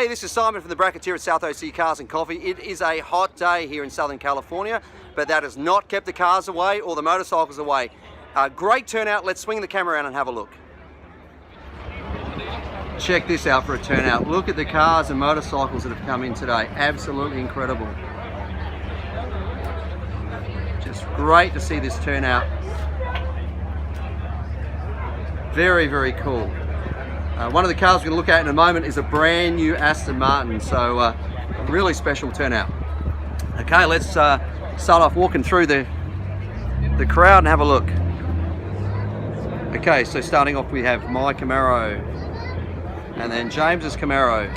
Hey, this is Simon from the Bracketeer at South OC Cars and Coffee. It is a hot day here in Southern California, but that has not kept the cars away or the motorcycles away. Great turnout. Let's swing the camera around and have a look. Check this out for a turnout. Look at the cars and motorcycles that have come in today. Absolutely incredible. Just great to see this turnout. Very, very cool. One of the cars we're going to look at in a moment is a brand new Aston Martin, so really special turnout. Okay, let's start off walking through the crowd and have a look. Okay, so starting off we have my Camaro, and then James's Camaro,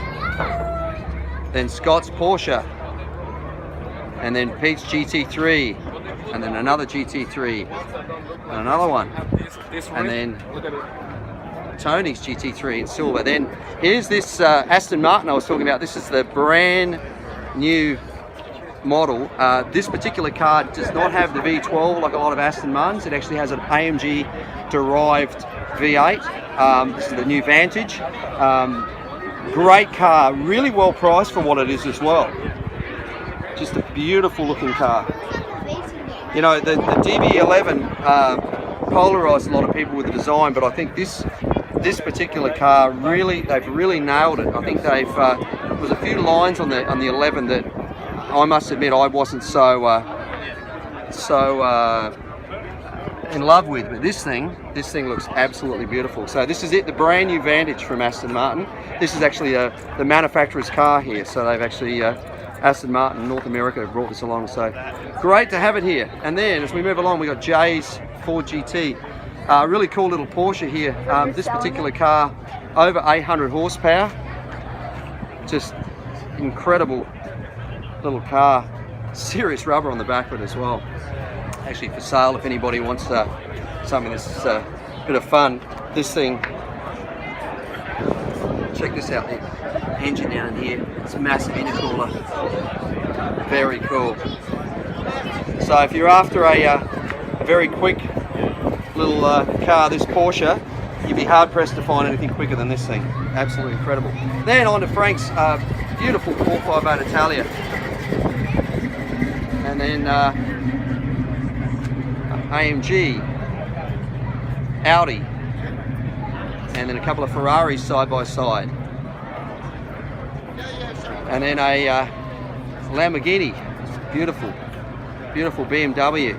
then Scott's Porsche, and then Pete's GT3, and then another GT3, and another one, and then Tony's GT3 in silver. Then here's this Aston Martin I was talking about. This is the brand new model. This particular car does not have the V12 like a lot of Aston Martins. It actually has an AMG derived V8. This is the new Vantage. Great car, really well priced for what it is as well. Just a beautiful looking car. You know, the DB11 polarized a lot of people with the design, but I think this particular car they've really nailed it. I think there was a few lines on the 11 that I must admit I wasn't so in love with, but this thing looks absolutely beautiful. So this is it, the brand new Vantage from Aston Martin. This is actually the manufacturer's car here, so they've actually Aston Martin North America brought this along, so great to have it here. And then as we move along, we got Jay's Ford GT. Really cool little Porsche here. This particular car, over 800 horsepower. Just incredible little car. Serious rubber on the back of it as well. Actually for sale if anybody wants something that's a bit of fun. This thing, check this out, the engine down in here. It's a massive intercooler. Very cool. So if you're after a very quick little car, this Porsche, you'd be hard pressed to find anything quicker than this thing. Absolutely incredible. Then on to Frank's beautiful 458 Italia, and then AMG, Audi, and then a couple of Ferraris side by side, and then a Lamborghini, beautiful BMW.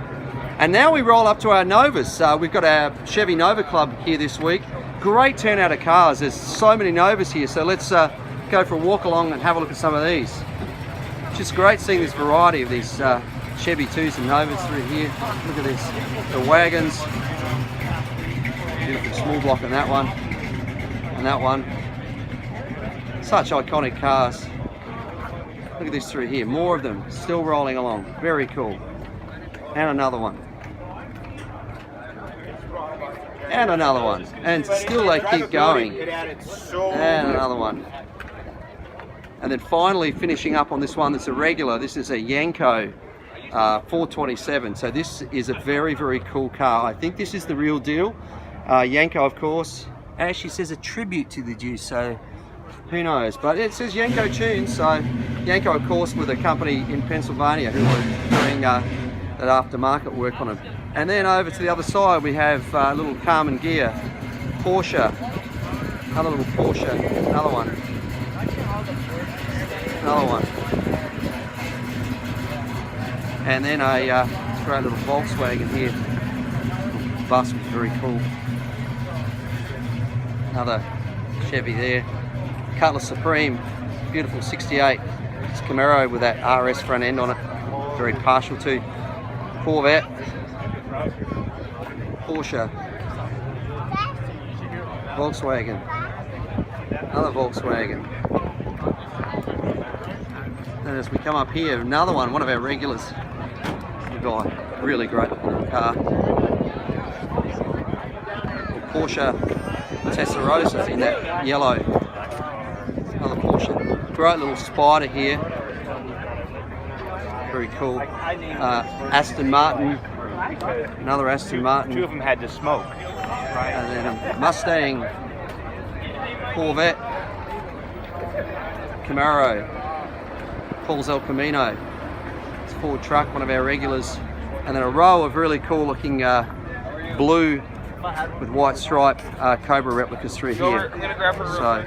And now we roll up to our Novas. We've got our Chevy Nova Club here this week. Great turnout of cars. There's so many Novas here, so let's go for a walk along and have a look at some of these. It's just great seeing this variety of these Chevy 2s and Novas through here. Look at this, the wagons. Beautiful small block on that one, and that one. Such iconic cars. Look at this through here, more of them still rolling along. Very cool. And another one. And another one. And still they keep going. And another one. And then finally finishing up on this one that's a regular. This is a Yenko 427. So this is a very, very cool car. I think this is the real deal. Yenko, of course. Actually says a tribute to the Deuce, so who knows. But it says Yenko Tunes. So Yenko, of course, with a company in Pennsylvania who are doing that aftermarket work on it. And then over to the other side we have a little Carmen Gear Porsche, another little Porsche, another one, and then a great little Volkswagen here. Bus was very cool. Another Chevy there. Cutlass Supreme, beautiful 68. It's Camaro with that RS front end on it, very partial to. Corvette, Porsche, Volkswagen, another Volkswagen. And as we come up here, another one of our regulars. The guy, really great looking car. Porsche Testarossa in that yellow. Another Porsche. Great little Spider here. Very cool. Aston Martin, another Aston Martin. Two of them had to smoke. Right. And then a Mustang, Corvette, Camaro, Paul's El Camino. It's a Ford truck, one of our regulars. And then a row of really cool looking blue with white stripe Cobra replicas through here. So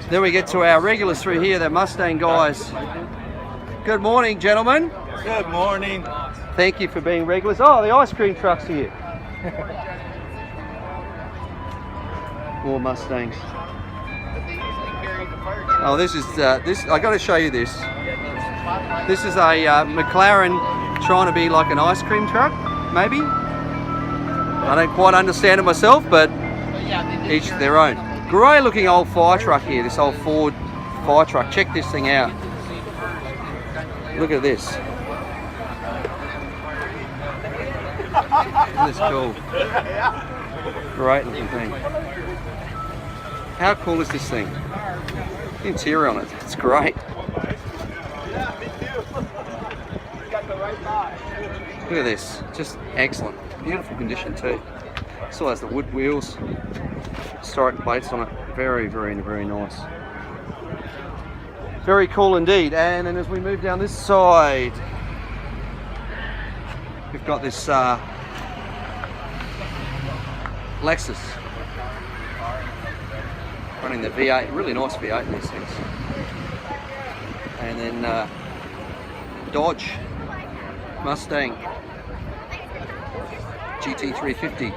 then we get to our regulars through here, the Mustang guys. Good morning, gentlemen. Good morning. Thank you for being regulars. Oh, the ice cream truck's here. More Mustangs. Oh, this is this. I got to show you this. This is a McLaren trying to be like an ice cream truck, maybe. I don't quite understand it myself, but each their own. Great looking old fire truck here. This old Ford fire truck. Check this thing out. Look at this. Isn't this cool? Great looking thing. How cool is this thing? The interior on it, it's great. Look at this, just excellent. Beautiful condition too. Still has the wood wheels, historic plates on it. Very, very, very nice. Very cool indeed. And then as we move down this side, we've got this Lexus running the V8, really nice V8 in these things. And then Dodge Mustang GT350.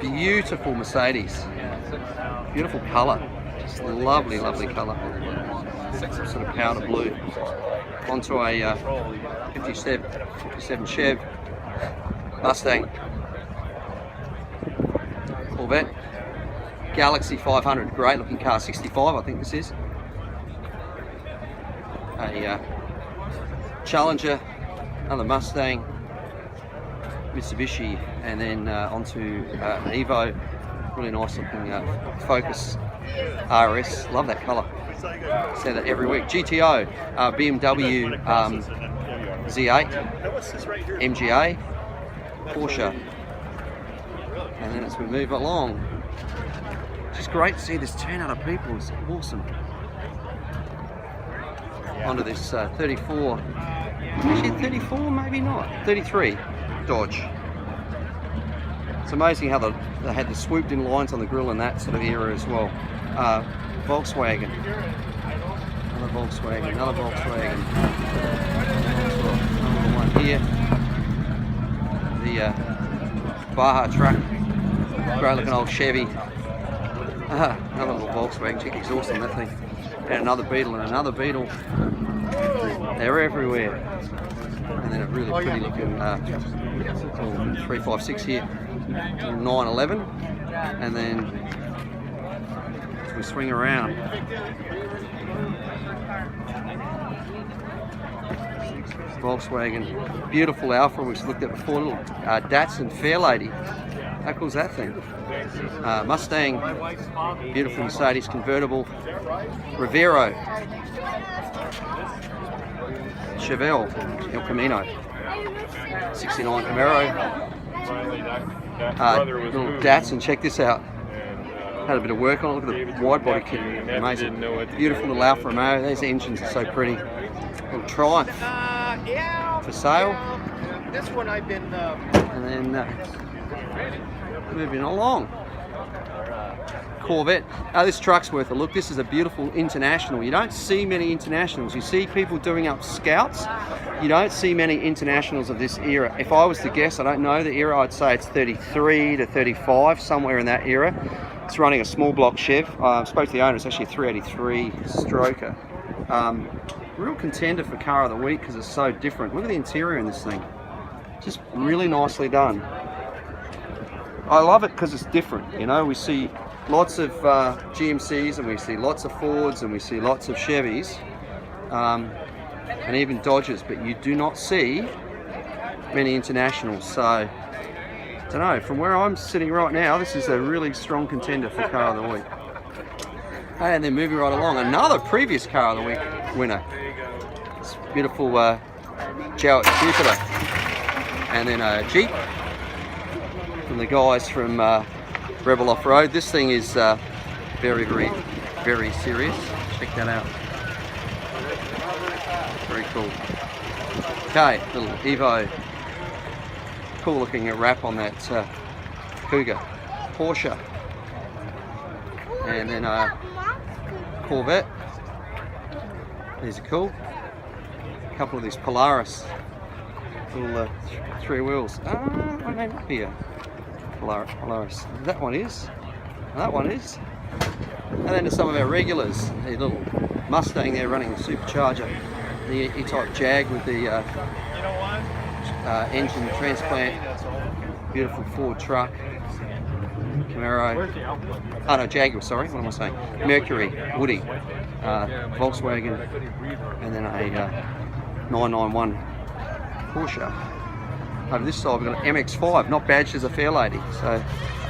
Beautiful Mercedes. Beautiful colour. Just lovely, lovely colour. Sort of powder blue. Onto a 57 Chev Mustang. Corvette. Galaxy 500, great looking car, 65 I think this is. A Challenger, another Mustang, Mitsubishi, and then onto an Evo, really nice looking Focus RS, love that colour. Say that every week. GTO, BMW Z8, MGA, Porsche, and then as we move along, just great to see this turnout of people. It's awesome. Onto this 34, actually 34, maybe not, 33 Dodge. It's amazing how they had the swooped in lines on the grille in that sort of era as well. Volkswagen, another Volkswagen, another Volkswagen. Another one here. The Baja truck, great looking old Chevy. Another little Volkswagen, check the exhaust on that thing. And another Beetle and another Beetle. They're everywhere. And then a really pretty looking 356 here, 911. And then as we swing around, Volkswagen, beautiful Alfa, which we looked at before, little Datsun Fairlady. How cool is that thing? Mustang, beautiful Mercedes convertible, Rivero, Chevelle, El Camino, 69 Camaro, little Datsun, check this out. Had a bit of work on it, look at the wide body kit, amazing. Beautiful little Alfa Romeo, these engines are so pretty. Little Triumph for sale. This one I've been. And then moving along. Corvette. This truck's worth a look. This is a beautiful International. You don't see many Internationals. You see people doing up Scouts. You don't see many Internationals of this era. If I was to guess, I don't know the era, I'd say it's 33 to 35, somewhere in that era. It's running a small block Chev. I spoke to the owner, it's actually a 383 stroker. Real contender for car of the week because it's so different. Look at the interior in this thing. Just really nicely done. I love it because it's different, you know. We see lots of GMCs and we see lots of Fords and we see lots of Chevys and even Dodges, but you do not see many Internationals. So, I don't know, from where I'm sitting right now, this is a really strong contender for car of the week. And then moving right along, another previous car of the week winner. This beautiful Jowett Jupiter. And then a Jeep from the guys from Rebel Off-Road. This thing is very, very very serious. Check that out. Very cool. Okay, little Evo. Cool looking wrap on that Cougar. Porsche. And then Corvette. These are cool. A couple of these Polaris. Little 3 wheels. What name up here? Polaris. That one is. That one is. And then to some of our regulars. The little Mustang there running a supercharger. The E-type Jag with the engine transplant. Beautiful Ford truck. Camaro. Oh no, Jaguar, sorry, what am I saying? Mercury, Woody, Volkswagen, and then a 991 Porsche. Over this side we've got an MX-5, not badged as a fair lady. So,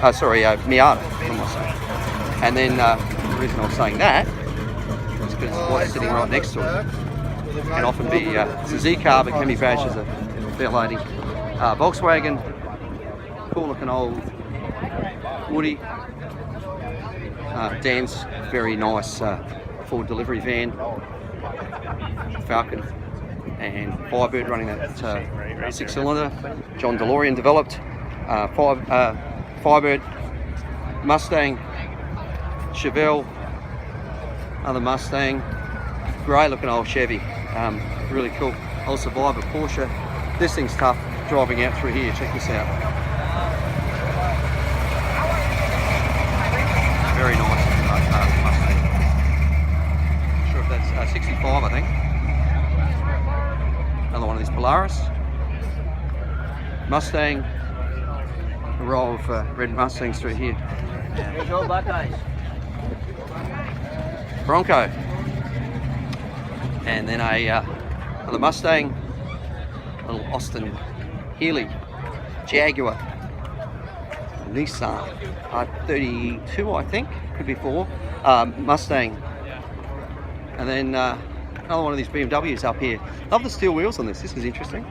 Miata, what am I saying? And then the reason I was saying that is because what's sitting right next to it can often be it's a Z car, but can be badged as a fair lady. Volkswagen, cool looking old Woody. Dan's very nice Ford delivery van, Falcon, and Firebird running that 6-cylinder. John DeLorean developed Firebird, Mustang, Chevelle, other Mustang, great looking old Chevy, really cool. Old Survivor Porsche. This thing's tough driving out through here. Check this out. Very nice Mustang. Not sure if that's 65, I think. Another one of these Polaris. Mustang. A row of red Mustangs through here. Bronco. And then another Mustang. A little Austin Healey. Jaguar. Nissan R32, I think, could be 4. Mustang, and then another one of these BMWs up here. Love the steel wheels on this. This is interesting.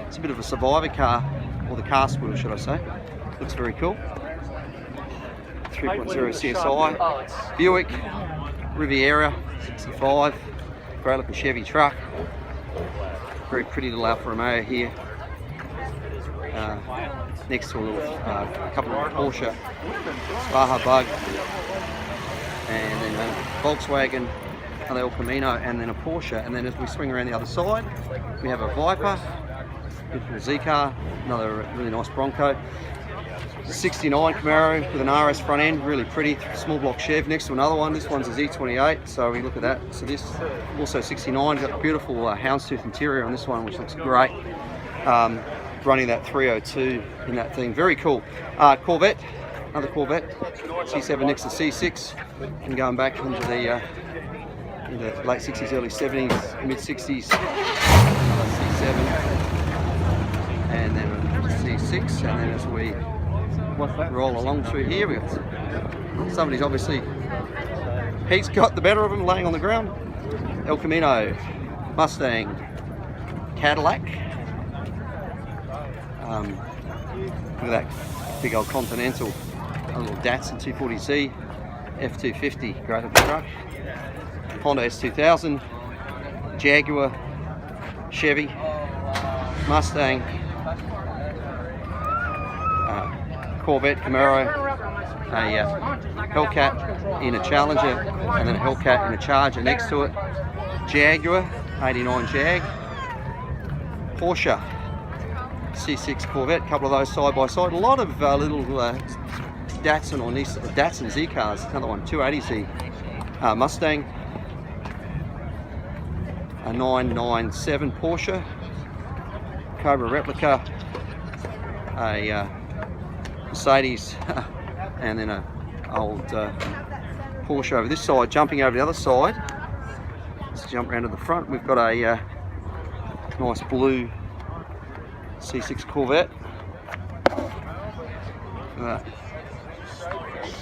It's a bit of a survivor car, or the cast wheel, should I say? Looks very cool. 3.0 CSI, Buick, Riviera 65, great looking Chevy truck. Very pretty little Alfa Romeo here. Next to a little couple of Porsche, Baja Bug, and then a Volkswagen, another El Camino, and then a Porsche. And then as we swing around the other side, we have a Viper, beautiful Z car, another really nice Bronco, 69 Camaro with an RS front end, really pretty, small block Chev. Next to another one, this one's a Z28, so we look at that. So this also 69, got a beautiful houndstooth interior on this one, which looks great. Running that 302 in that thing, very cool. Corvette, another Corvette, C7 next to C6, and going back into the late 60s, early 70s, mid 60s, another C7, and then a C6, and then as we roll along through here, we got somebody's obviously, heat's got the better of him laying on the ground. El Camino, Mustang, Cadillac. Look at that big old Continental, a little Datsun 240Z, F250, great looking truck. Honda S2000, Jaguar, Chevy, Mustang, Corvette, Camaro, a Hellcat in a Challenger, and then a Hellcat in a Charger next to it. Jaguar, 89 Jag, Porsche, C6 Corvette, a couple of those side by side. A lot of little Datsun or Nissan, Datsun Z cars. Another one, 280Z Mustang, a 997 Porsche, Cobra replica, a Mercedes, and then a old Porsche over this side. Jumping over the other side, let's jump around to the front. We've got a nice blue C6 Corvette,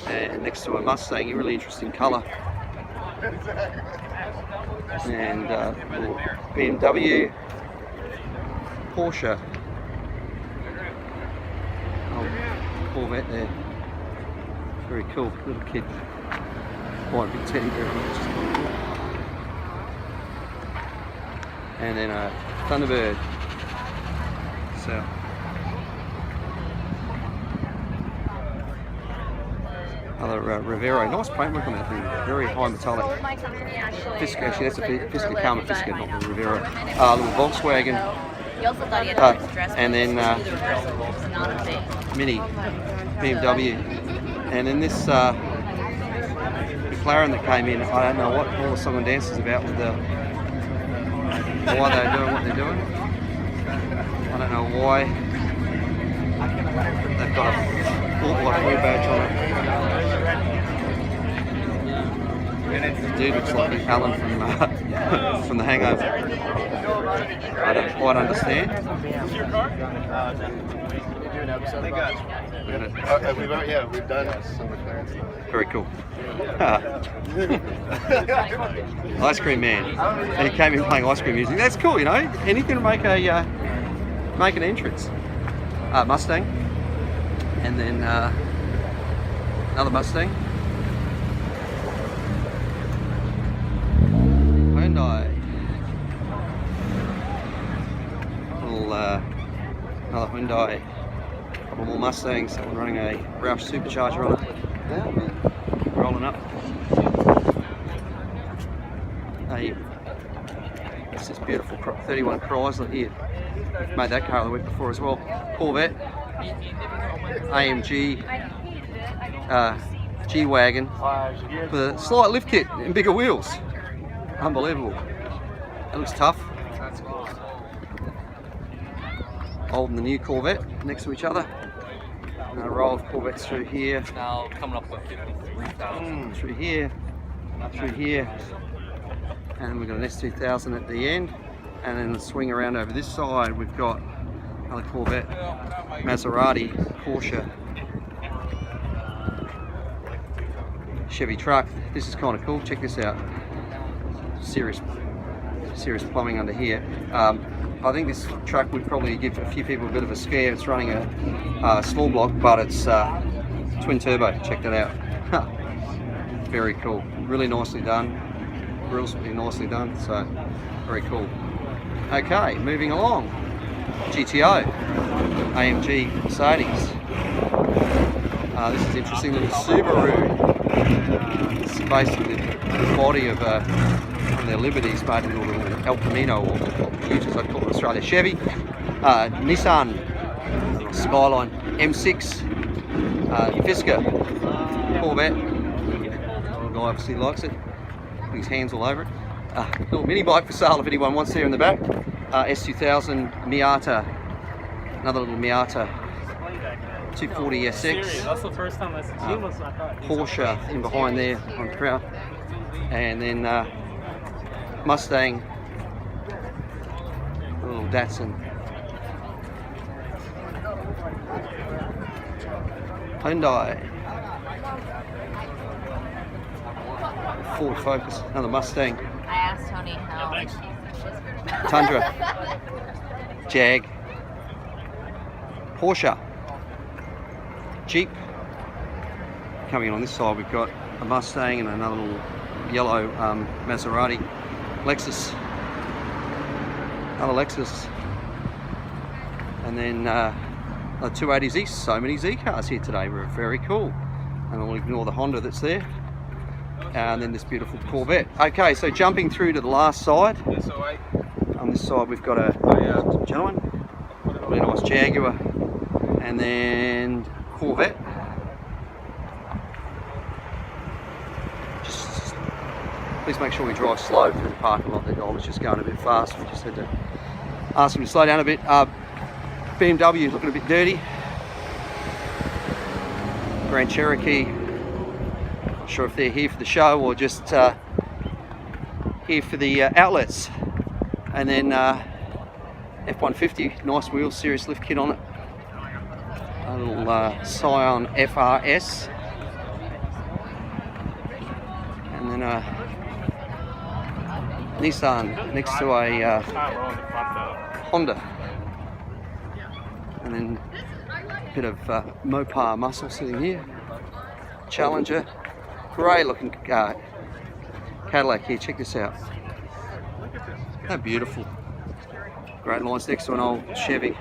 and next to a Mustang, a really interesting colour, and BMW, Porsche, Corvette there, very cool, little kid. quite a big teddy bear. And then a Thunderbird. So. Another Rivero. Nice paintwork on that thing. Very high metallic. Fisker, actually, that's a Fisker Karma Fisker, not the Rivero. Little Volkswagen. And then Mini BMW. And then this McLaren that came in. I don't know what all the song and dance is about with the why they're doing what they're doing. I don't know why they've got a Thought Like blue badge on it. The dude looks like Alan from The Hangover. I don't quite understand. We've done some McLaren stuff. Very cool. Ice Cream Man. And he came in playing ice cream music. That's cool, you know. Anything to make a make an entrance. Mustang. And then another Mustang. Hyundai. Another Hyundai. A couple more Mustangs. That one running a Roush supercharger on it. Rolling up. It's this beautiful 31 Chrysler here. Made that car the week before as well. Corvette. AMG. G-Wagon. With a slight lift kit and bigger wheels. Unbelievable. That looks tough. Old and the new Corvette next to each other. And a row of Corvettes through here. Now coming up with 53,000. Through here. Through here. And we've got an S2000 at the end. And then the swing around over this side, we've got another Corvette, Maserati, Porsche, Chevy truck. This is kind of cool. Check this out. Serious plumbing under here. I think this truck would probably give a few people a bit of a scare. It's running a small block, but it's twin turbo. Check that out. Very cool. Really nicely done. Grills really nicely done. So very cool. Okay, moving along. GTO, AMG, Mercedes. This is interesting. Little Subaru. It's basically the body of one of their Liberties made into a little El Camino, or huge as I call it in Australia. Chevy, Nissan, Skyline, M6, Fisker, Corvette. The guy obviously likes it. Put his hands all over it. Little mini bike for sale if anyone wants there in the back. S2000 Miata, another little Miata 240 SX. That's the first time I seen was Porsche in behind there on the crowd, and then Mustang, a little Datsun, Hyundai, Ford Focus, another Mustang. I asked Tony how. Tundra, Jag, Porsche, Jeep. Coming in on this side, we've got a Mustang and another little yellow Maserati, Lexus, another Lexus, and then a 280Z. So many Z cars here today. We're very cool, and I'll ignore the Honda that's there. And then this beautiful Corvette. Okay, so jumping through to the last side. On this side we've got a gentleman, really nice Jaguar, and then Corvette. Just please make sure we drive slow through the parking lot. That guy was just going a bit fast. We just had to ask him to slow down a bit. BMW looking a bit dirty. Grand Cherokee. Not sure if they're here for the show or just here for the outlets. And then F-150, nice wheels, serious lift kit on it. A little Scion FRS. And then a Nissan next to a Honda. And then a bit of Mopar muscle sitting here. Challenger. Great looking Cadillac here. Check this out. How beautiful. Great lines next to an old Chevy.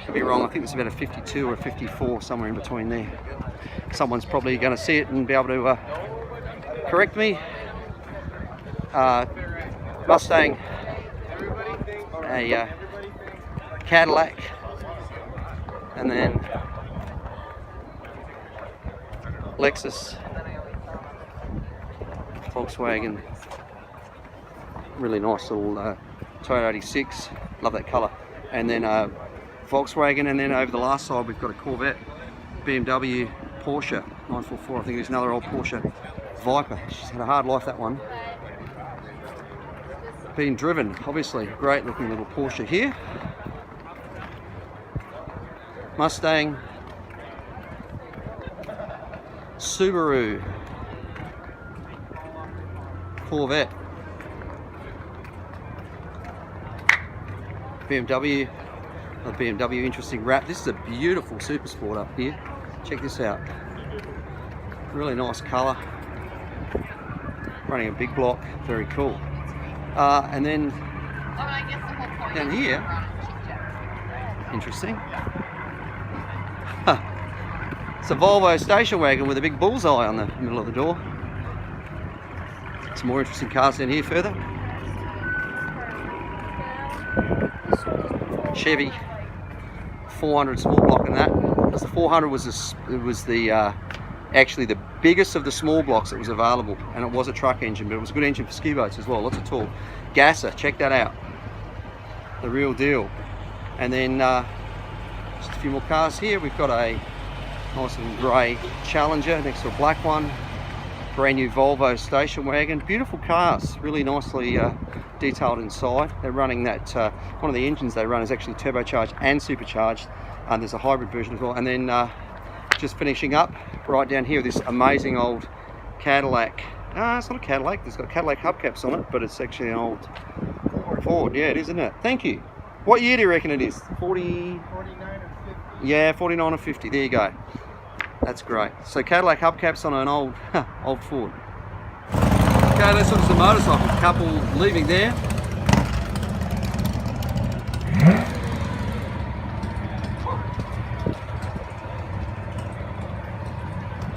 Could be wrong. I think it's about a 52 or a 54, somewhere in between there. Someone's probably going to see it and be able to correct me. Mustang, a Cadillac, and then Lexus, Volkswagen, really nice little Toyota 86, love that colour, and then Volkswagen, and then over the last side we've got a Corvette, BMW, Porsche 944, I think it's another old Porsche Viper. She's had a hard life, that one. Being driven, obviously. Great looking little Porsche here. Mustang, Subaru, Corvette, BMW, a BMW interesting wrap. This is a beautiful Super Sport up here. Check this out. Really nice colour. Running a big block, very cool. And then down here, interesting. It's a Volvo station wagon with a big bullseye on the middle of the door. Some more interesting cars down here further. Chevy 400 small block in that. Because the 400 was actually the biggest of the small blocks that was available, and it was a truck engine, but it was a good engine for ski boats as well. Lots of torque. Gasser, check that out. The real deal. And then just a few more cars here. We've got a nice little grey Challenger next to a black one. Brand new Volvo station wagon. Beautiful cars, really nicely detailed inside. They're running that, one of the engines they run is actually turbocharged and supercharged. There's a hybrid version as well. And then just finishing up right down here, this amazing old Cadillac. It's not a Cadillac, it's got Cadillac hubcaps on it, but it's actually an old Ford. Yeah, it is, isn't it? Thank you. What year do you reckon it is? 49 or 50? Yeah, 49 or 50. There you go. That's great. So Cadillac hubcaps on an old old Ford. Okay, let's look at the motorcycle. Couple leaving there.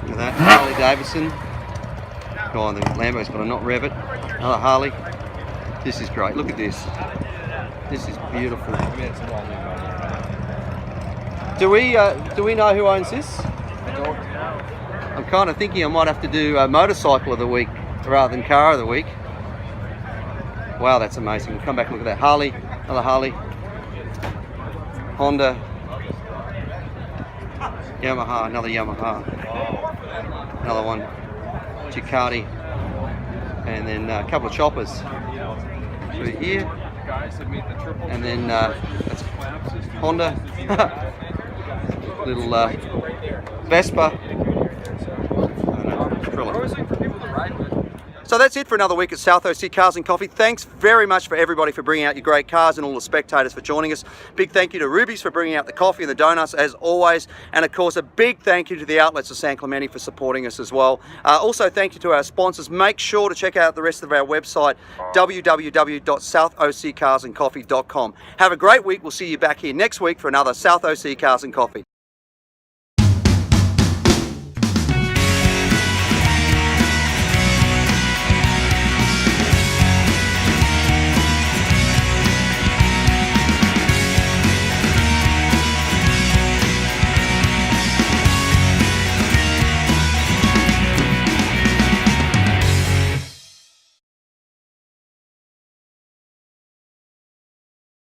Look at that, Harley Davidson. Oh, the Lambo's got a not rev it. Another Harley. This is great. Look at this. This is beautiful. Do we know who owns this? I'm kind of thinking I might have to do a motorcycle of the week rather than car of the week. Wow, that's amazing. We'll come back and look at that. Harley, another Harley. Honda. Yamaha, another Yamaha. Another one. Ducati. And then a couple of choppers through here. And then that's Honda. Little Vespa. So that's it for another week at South OC Cars and Coffee. Thanks very much for everybody for bringing out your great cars and all the spectators for joining us. Big thank you to Ruby's for bringing out the coffee and the donuts as always. And of course, a big thank you to the outlets of San Clemente for supporting us as well. Also, thank you to our sponsors. Make sure to check out the rest of our website, www.southoccarsandcoffee.com. Have a great week. We'll see you back here next week for another South OC Cars and Coffee.